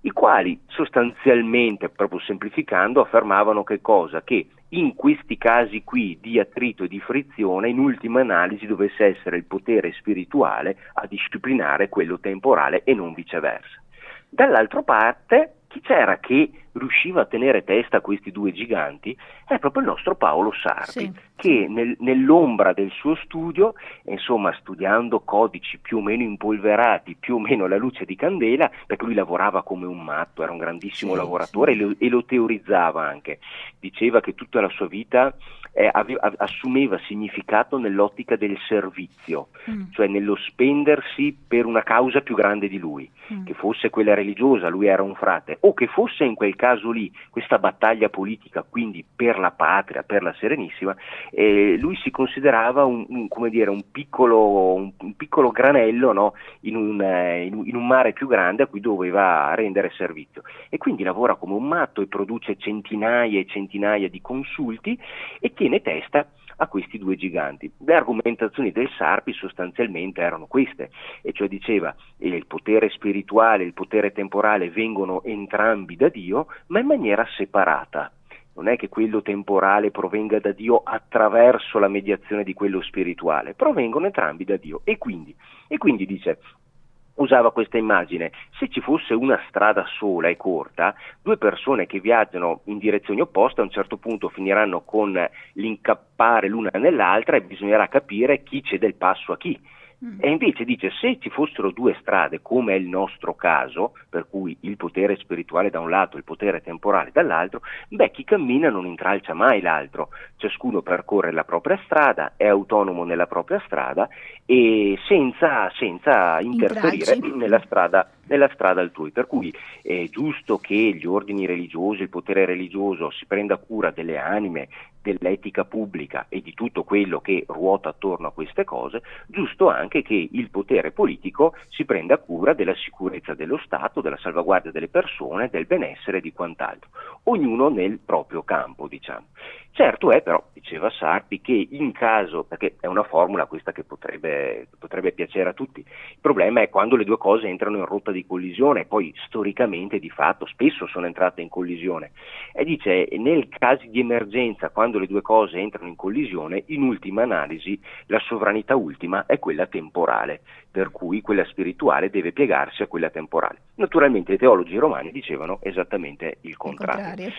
i quali sostanzialmente, proprio semplificando, affermavano che cosa? Che in questi casi qui di attrito e di frizione, in ultima analisi dovesse essere il potere spirituale a disciplinare quello temporale e non viceversa. Dall'altra parte, chi c'era che riusciva a tenere testa a questi due giganti è proprio il nostro Paolo Sarpi, che nell'ombra del suo studio, insomma studiando codici più o meno impolverati, più o meno alla luce di candela, perché lui lavorava come un matto, era un grandissimo lavoratore e lo teorizzava anche, diceva che tutta la sua vita assumeva significato nell'ottica del servizio, cioè nello spendersi per una causa più grande di lui, che fosse quella religiosa, lui era un frate, o che fosse in quel caso lì questa battaglia politica, quindi per la patria, per la Serenissima, lui si considerava un piccolo granello, no? in un mare più grande a cui doveva rendere servizio, e quindi lavora come un matto e produce centinaia e centinaia di consulti e tiene testa a questi due giganti. Le argomentazioni del Sarpi sostanzialmente erano queste, e cioè diceva il potere spirituale e il potere temporale vengono entrambi da Dio, ma in maniera separata. Non è che quello temporale provenga da Dio attraverso la mediazione di quello spirituale, provengono entrambi da Dio. E quindi dice, usava questa immagine: se ci fosse una strada sola e corta, due persone che viaggiano in direzioni opposte a un certo punto finiranno con l'incappare l'una nell'altra e bisognerà capire chi cede il passo a chi. E invece dice, se ci fossero due strade, come è il nostro caso, per cui il potere spirituale da un lato e il potere temporale dall'altro, chi cammina non intralcia mai l'altro, ciascuno percorre la propria strada, è autonomo nella propria strada e senza interferire nella strada altrui, per cui è giusto che gli ordini religiosi, il potere religioso si prenda cura delle anime, dell'etica pubblica e di tutto quello che ruota attorno a queste cose, giusto anche che il potere politico si prenda cura della sicurezza dello Stato, della salvaguardia delle persone, del benessere e di quant'altro, ognuno nel proprio campo, diciamo. Certo è però, diceva Sarpi, che in caso, perché è una formula questa che potrebbe piacere a tutti, il problema è quando le due cose entrano in rotta di collisione, e poi storicamente di fatto spesso sono entrate in collisione, e dice, nel caso di emergenza, quando le due cose entrano in collisione, in ultima analisi la sovranità ultima è quella temporale, per cui quella spirituale deve piegarsi a quella temporale. Naturalmente i teologi romani dicevano esattamente il contrario.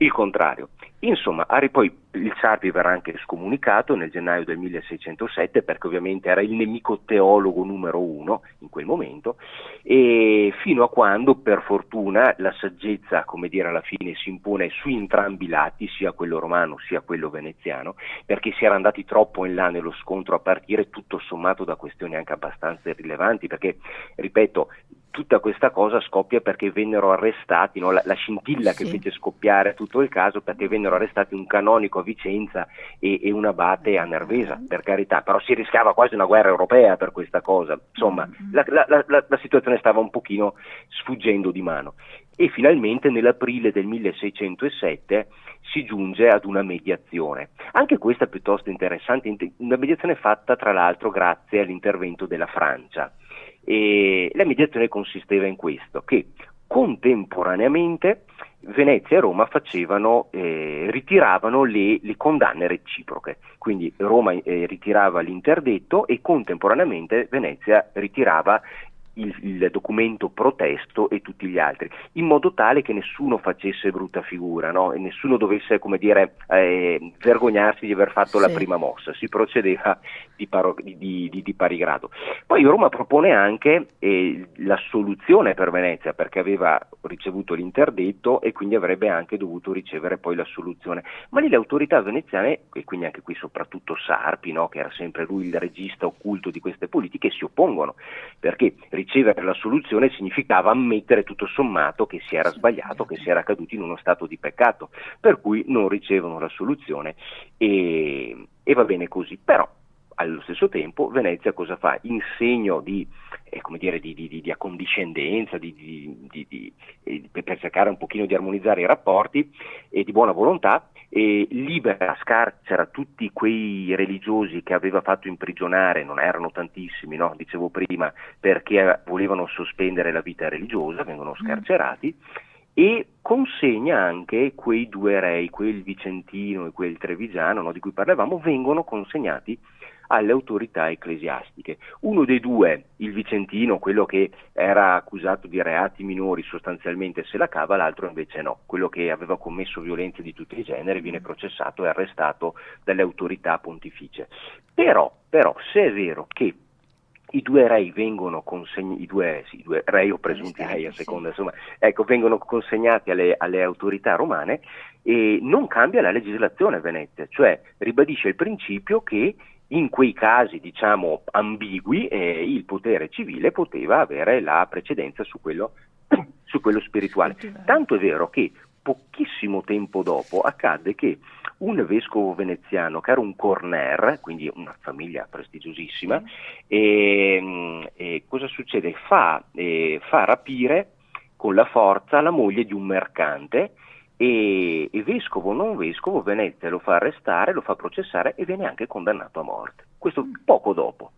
Il contrario. Insomma, poi il Sarpi verrà anche scomunicato nel gennaio del 1607, perché ovviamente era il nemico teologo numero uno in quel momento, e fino a quando, per fortuna, la saggezza, come dire, alla fine si impone su entrambi i lati, sia quello romano sia quello veneziano, perché si era andati troppo in là nello scontro, a partire tutto sommato da questioni anche abbastanza irrilevanti, perché, ripeto, tutta questa cosa scoppia perché vennero arrestati, no? la scintilla che fece scoppiare tutto il caso, perché vennero arrestati un canonico a Vicenza e un abate a Nervesa, per carità, però si rischiava quasi una guerra europea per questa cosa. Insomma, la situazione stava un pochino sfuggendo di mano, e finalmente nell'aprile del 1607 si giunge ad una mediazione, anche questa piuttosto interessante, una mediazione fatta tra l'altro grazie all'intervento della Francia. E la mediazione consisteva in questo, che contemporaneamente Venezia e Roma ritiravano le condanne reciproche, quindi Roma ritirava l'interdetto e contemporaneamente Venezia ritirava il documento protesto e tutti gli altri, in modo tale che nessuno facesse brutta figura, no? E nessuno dovesse, come dire, vergognarsi di aver fatto la prima mossa. Si procedeva di pari grado. Poi Roma propone anche la soluzione per Venezia, perché aveva ricevuto l'interdetto e quindi avrebbe anche dovuto ricevere poi la soluzione, ma lì le autorità veneziane, e quindi anche qui soprattutto Sarpi, no? Che era sempre lui il regista occulto di queste politiche, si oppongono, perché ricevere la soluzione significava ammettere tutto sommato che si era sbagliato, che si era caduti in uno stato di peccato, per cui non ricevono la soluzione e va bene così. Però allo stesso tempo Venezia cosa fa? In segno di accondiscendenza, per cercare un pochino di armonizzare i rapporti e di buona volontà, libera, scarcera tutti quei religiosi che aveva fatto imprigionare, non erano tantissimi, no? Dicevo prima, perché volevano sospendere la vita religiosa, vengono scarcerati, e consegna anche quei due rei, quel vicentino e quel trevigiano, no, di cui parlavamo, vengono consegnati alle autorità ecclesiastiche. Uno dei due, il vicentino, quello che era accusato di reati minori, sostanzialmente se la cava, l'altro invece no, quello che aveva commesso violenze di tutti i generi viene processato e arrestato dalle autorità pontificie. Però, se è vero che i due rei vengono consegnati, i due rei o presunti rei a seconda, insomma, ecco, vengono consegnati alle autorità romane, e non cambia la legislazione a Venezia, cioè ribadisce il principio che in quei casi, diciamo, ambigui, il potere civile poteva avere la precedenza su quello spirituale. Tanto è vero che pochissimo tempo dopo accadde che un vescovo veneziano, che era un Corner, quindi una famiglia prestigiosissima, e cosa succede? Fa rapire con la forza la moglie di un mercante, e vescovo o non vescovo, Venezia lo fa arrestare, lo fa processare e viene anche condannato a morte. Questo poco dopo,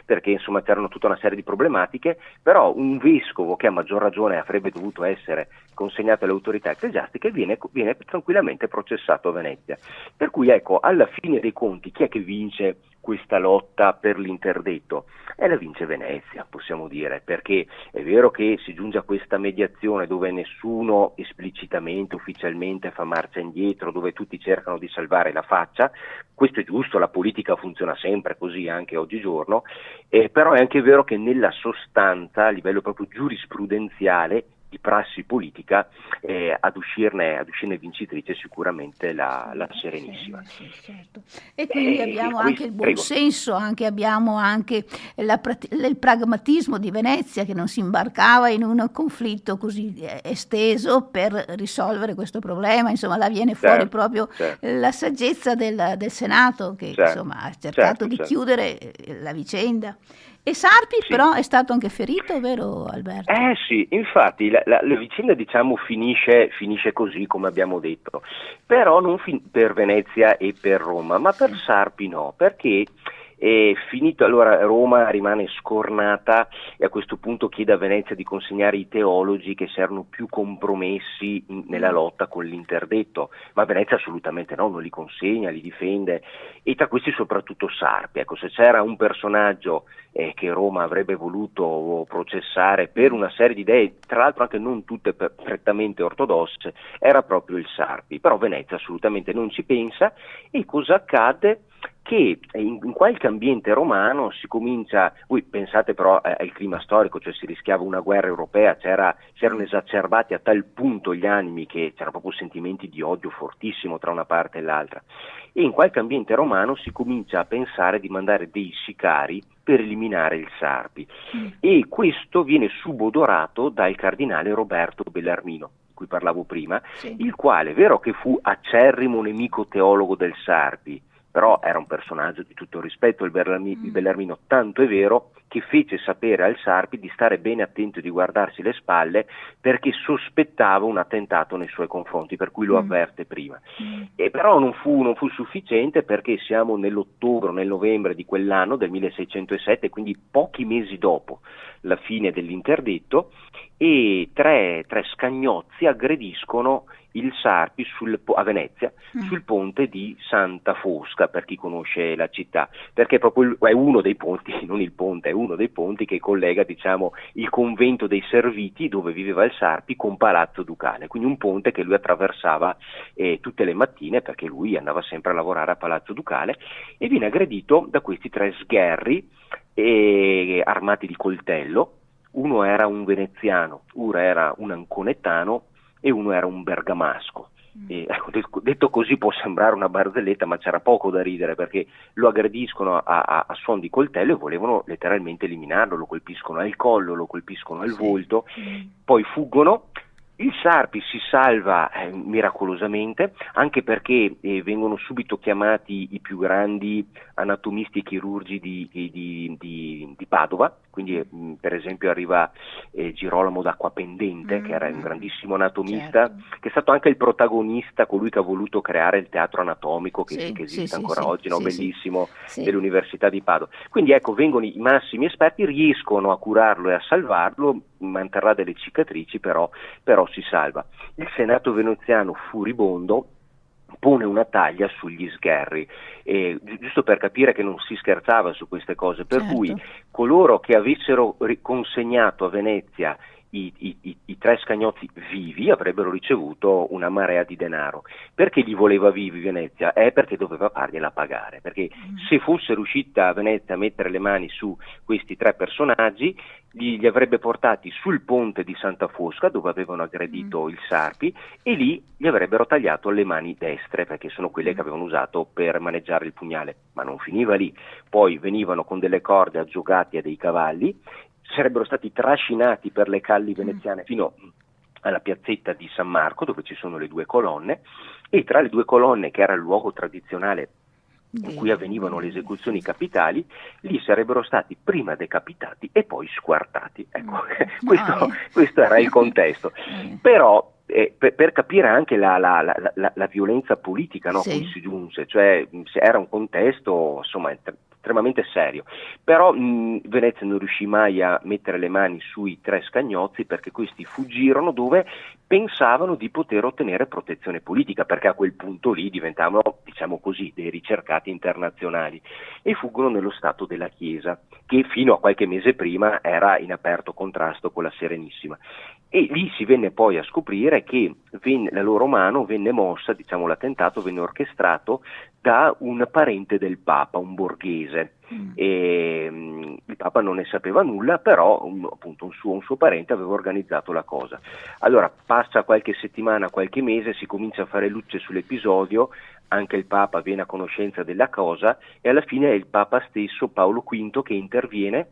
perché insomma c'erano tutta una serie di problematiche, però un vescovo che a maggior ragione avrebbe dovuto essere consegnato alle autorità ecclesiastiche viene tranquillamente processato a Venezia. Per cui ecco, alla fine dei conti, chi è che vince questa lotta per l'interdetto? E la vince Venezia, possiamo dire, perché è vero che si giunge a questa mediazione dove nessuno esplicitamente, ufficialmente fa marcia indietro, dove tutti cercano di salvare la faccia. Questo è giusto, la politica funziona sempre così anche oggigiorno, però è anche vero che nella sostanza, a livello proprio giurisprudenziale, di prassi politica, ad uscirne vincitrice sicuramente la Serenissima. Sì, certo. E quindi abbiamo anche il buon senso, abbiamo anche il pragmatismo di Venezia, che non si imbarcava in un conflitto così esteso per risolvere questo problema. Insomma, là viene fuori proprio la saggezza del Senato, che insomma ha cercato di chiudere la vicenda. E Sarpi però è stato anche ferito, vero Alberto? Sì, infatti la vicenda, diciamo, finisce così come abbiamo detto, però non per Venezia e per Roma, ma per Sarpi no, perché è finito, allora Roma rimane scornata e a questo punto chiede a Venezia di consegnare i teologi che si erano più compromessi nella lotta con l'interdetto, ma Venezia assolutamente no, non li consegna, li difende, e tra questi soprattutto Sarpi. Ecco, se c'era un personaggio che Roma avrebbe voluto processare per una serie di idee, tra l'altro anche non tutte prettamente ortodosse, era proprio il Sarpi, però Venezia assolutamente non ci pensa. E cosa accade? Che in qualche ambiente romano si comincia, voi pensate però al clima storico, cioè si rischiava una guerra europea, si erano esacerbati a tal punto gli animi che c'erano proprio sentimenti di odio fortissimo tra una parte e l'altra, e in qualche ambiente romano si comincia a pensare di mandare dei sicari per eliminare il Sarpi, e questo viene subodorato dal cardinale Roberto Bellarmino, di cui parlavo prima, il quale, è vero che fu acerrimo nemico teologo del Sarpi, però era un personaggio di tutto rispetto, il Bellarmino, tanto è vero che fece sapere al Sarpi di stare bene attento e di guardarsi le spalle, perché sospettava un attentato nei suoi confronti, per cui lo avverte prima. E però non fu sufficiente, perché siamo nel novembre di quell'anno, del 1607, quindi pochi mesi dopo la fine dell'interdetto, e tre scagnozzi aggrediscono il Sarpi a Venezia, sul ponte di Santa Fosca, per chi conosce la città, perché proprio è uno dei ponti, non il ponte, è uno dei ponti che collega, diciamo, il convento dei Serviti, dove viveva il Sarpi, con Palazzo Ducale, quindi un ponte che lui attraversava tutte le mattine, perché lui andava sempre a lavorare a Palazzo Ducale, e viene aggredito da questi tre sgherri armati di coltello. Uno era un veneziano, uno era un anconettano e uno era un bergamasco. Ecco, detto così può sembrare una barzelletta, ma c'era poco da ridere, perché lo aggrediscono a suon di coltello e volevano letteralmente eliminarlo, lo colpiscono al collo, lo colpiscono al volto, poi fuggono. Il Sarpi si salva miracolosamente, anche perché vengono subito chiamati i più grandi anatomisti e chirurgi di Padova, quindi per esempio arriva Girolamo d'Acquapendente, che era un grandissimo anatomista, che è stato anche il protagonista, colui che ha voluto creare il teatro anatomico che esiste ancora oggi, bellissimo, dell'Università di Padova. Quindi ecco, vengono i massimi esperti, riescono a curarlo e a salvarlo, manterrà delle cicatrici, però si salva. Il Senato veneziano furibondo pone una taglia sugli sgherri, giusto per capire che non si scherzava su queste cose, per cui certo. coloro che avessero consegnato a Venezia i tre scagnozzi vivi avrebbero ricevuto una marea di denaro. Perché li voleva vivi Venezia? Perché doveva fargliela pagare, perché se fosse riuscita Venezia a mettere le mani su questi tre personaggi, li avrebbe portati sul ponte di Santa Fosca, dove avevano aggredito il Sarpi, e lì gli avrebbero tagliato le mani destre, perché sono quelle che avevano usato per maneggiare il pugnale. Ma non finiva lì, poi venivano con delle corde aggiugate a dei cavalli, sarebbero stati trascinati per le calli veneziane fino alla piazzetta di San Marco, dove ci sono le due colonne, e tra le due colonne, che era il luogo tradizionale in cui avvenivano le esecuzioni capitali, lì sarebbero stati prima decapitati e poi squartati. Ecco, questo era il contesto. Però per capire anche la violenza politica, no, cui si giunse, cioè era un contesto insomma estremamente serio. Però Venezia non riuscì mai a mettere le mani sui tre scagnozzi, perché questi fuggirono dove pensavano di poter ottenere protezione politica, perché a quel punto lì diventavano, diciamo così, dei ricercati internazionali, e fuggono nello Stato della Chiesa, che fino a qualche mese prima era in aperto contrasto con la Serenissima. E lì si venne poi a scoprire che la loro mano venne mossa, diciamo l'attentato venne orchestrato da un parente del Papa, un borghese. E, il Papa non ne sapeva nulla, però appunto un suo parente aveva organizzato la cosa. Allora passa qualche settimana, qualche mese, si comincia a fare luce sull'episodio, anche il Papa viene a conoscenza della cosa, e alla fine è il Papa stesso, Paolo V, che interviene,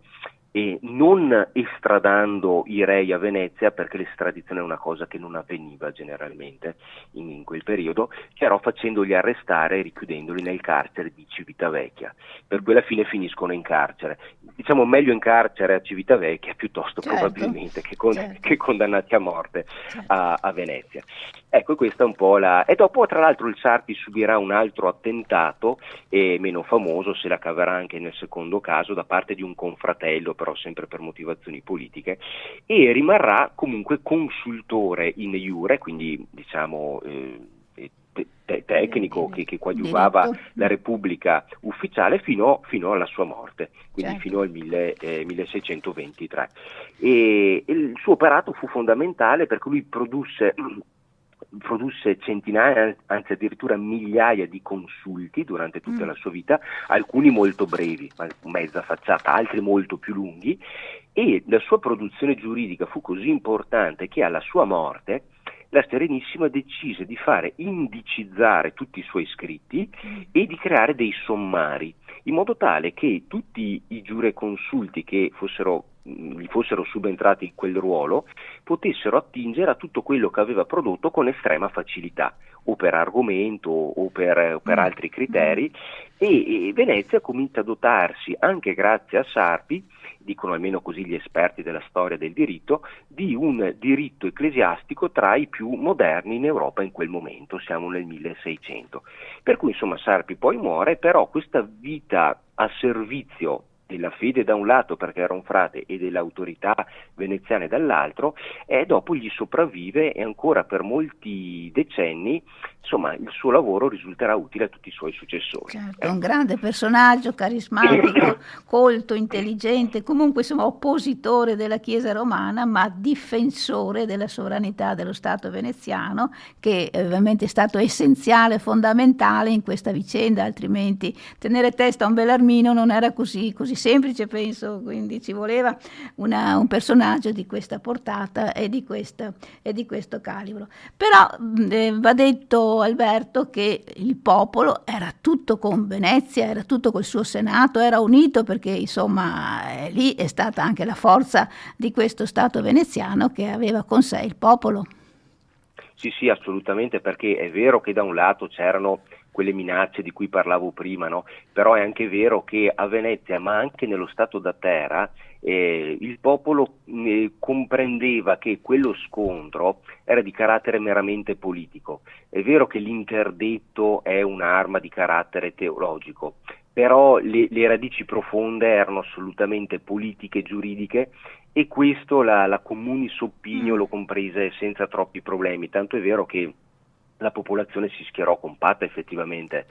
e non estradando i rei a Venezia, perché l'estradizione è una cosa che non avveniva generalmente in quel periodo, però facendoli arrestare e richiudendoli nel carcere di Civitavecchia, per cui alla fine finiscono in carcere. Diciamo meglio in carcere a Civitavecchia piuttosto probabilmente che condannati a morte a Venezia. Ecco, questa è un po' E dopo, tra l'altro, il Sarpi subirà un altro attentato, meno famoso, se la caverà anche nel secondo caso, da parte di un confratello, però sempre per motivazioni politiche, e rimarrà comunque consultore in iure, quindi diciamo tecnico che coadiuvava la Repubblica ufficiale fino alla sua morte, quindi fino al 1623. E il suo operato fu fondamentale perché lui produsse centinaia, anzi addirittura migliaia di consulti durante tutta la sua vita, alcuni molto brevi, mezza facciata, altri molto più lunghi, e la sua produzione giuridica fu così importante che alla sua morte la Serenissima decise di fare indicizzare tutti i suoi scritti e di creare dei sommari, in modo tale che tutti i giureconsulti che gli fossero subentrati in quel ruolo potessero attingere a tutto quello che aveva prodotto con estrema facilità, o per argomento o per altri criteri, e Venezia comincia a dotarsi, anche grazie a Sarpi, dicono almeno così gli esperti della storia del diritto, di un diritto ecclesiastico tra i più moderni in Europa in quel momento, siamo nel 1600. Per cui insomma Sarpi poi muore, però questa vita a servizio della fede da un lato, perché era un frate, e delle autorità veneziane dall'altro, e dopo gli sopravvive, e ancora per molti decenni insomma il suo lavoro risulterà utile a tutti i suoi successori. Certo, un grande personaggio, carismatico, colto, intelligente, comunque insomma oppositore della Chiesa romana, ma difensore della sovranità dello Stato veneziano, che ovviamente è stato essenziale, fondamentale in questa vicenda, altrimenti tenere testa a un Bellarmino non era così semplice, penso, quindi ci voleva un personaggio di questa portata e di questo calibro. Però va detto, Alberto, che il popolo era tutto con Venezia, era tutto col suo Senato, era unito, perché insomma lì è stata anche la forza di questo Stato veneziano che aveva con sé il popolo. Sì, assolutamente, perché è vero che da un lato c'erano quelle minacce di cui parlavo prima, no? Però è anche vero che a Venezia, ma anche nello Stato da Terra, il popolo comprendeva che quello scontro era di carattere meramente politico. È vero che l'interdetto è un'arma di carattere teologico, però le radici profonde erano assolutamente politiche, giuridiche, e questo la Comuni Soppigno lo comprese senza troppi problemi, tanto è vero che la popolazione si schierò compatta effettivamente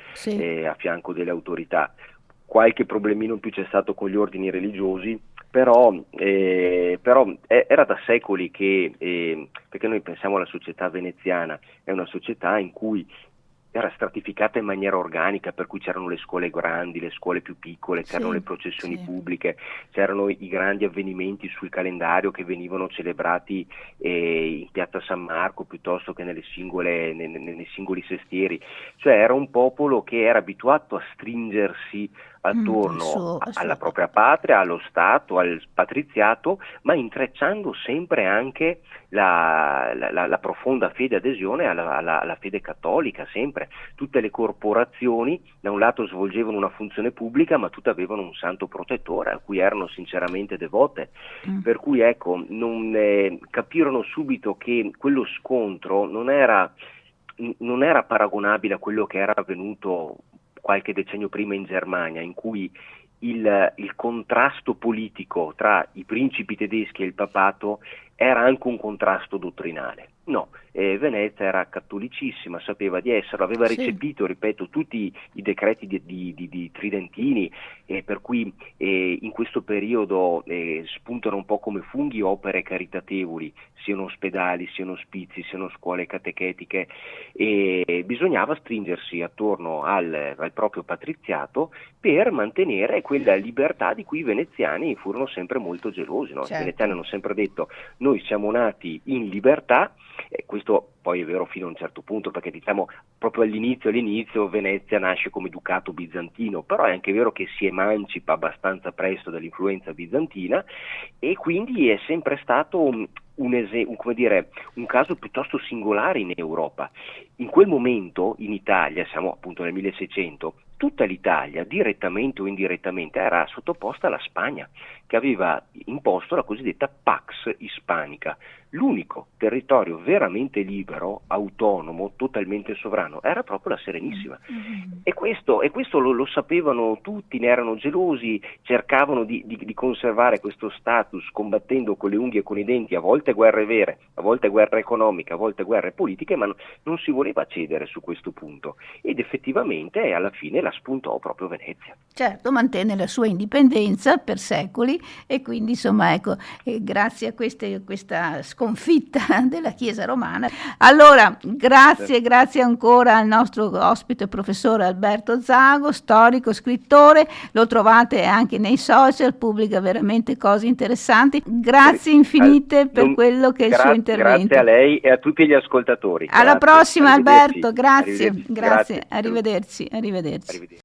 a fianco delle autorità. Qualche problemino in più c'è stato con gli ordini religiosi, però era da secoli che, perché noi pensiamo alla società veneziana, è una società in cui era stratificata in maniera organica, per cui c'erano le scuole grandi, le scuole più piccole, c'erano le processioni pubbliche, c'erano i grandi avvenimenti sul calendario che venivano celebrati in piazza San Marco piuttosto che nei singoli sestieri. Cioè era un popolo che era abituato a stringersi attorno alla propria patria, allo Stato, al patriziato, ma intrecciando sempre anche la profonda fede adesione alla fede cattolica, sempre. Tutte le corporazioni da un lato svolgevano una funzione pubblica, ma tutte avevano un santo protettore a cui erano sinceramente devote, per cui ecco, capirono subito che quello scontro non era paragonabile a quello che era avvenuto qualche decennio prima in Germania, in cui il contrasto politico tra i principi tedeschi e il papato era anche un contrasto dottrinale. No, Venezia era cattolicissima, sapeva di esserlo, aveva recepito, ripeto, tutti i decreti di Tridentini, per cui in questo periodo spuntano un po' come funghi opere caritatevoli, siano ospedali, siano ospizi, siano scuole catechetiche, e bisognava stringersi attorno al proprio patriziato per mantenere quella libertà di cui i veneziani furono sempre molto gelosi, no? I veneziani hanno sempre detto: noi siamo nati in libertà. Questo poi è vero fino a un certo punto, perché diciamo proprio all'inizio Venezia nasce come ducato bizantino, però è anche vero che si emancipa abbastanza presto dall'influenza bizantina, e quindi è sempre stato un caso piuttosto singolare in Europa. In quel momento in Italia, siamo appunto nel 1600, tutta l'Italia, direttamente o indirettamente, era sottoposta alla Spagna, che aveva imposto la cosiddetta Pax Hispanica. L'unico territorio veramente libero, autonomo, totalmente sovrano, era proprio la Serenissima. E questo lo sapevano tutti, ne erano gelosi, cercavano di conservare questo status, combattendo con le unghie e con i denti, a volte guerre vere, a volte guerre economiche, a volte guerre politiche, ma non si voleva cedere su questo punto. Ed effettivamente alla fine la spuntò proprio Venezia. Certo, mantenne la sua indipendenza per secoli, e quindi insomma ecco, grazie a questa sconfitta della Chiesa romana. Allora, grazie ancora al nostro ospite professore Alberto Zago, storico, scrittore, lo trovate anche nei social, pubblica veramente cose interessanti. Grazie infinite per quello che è il suo intervento. Grazie a lei e a tutti gli ascoltatori. Alla prossima Alberto, grazie. Arrivederci. Arrivederci.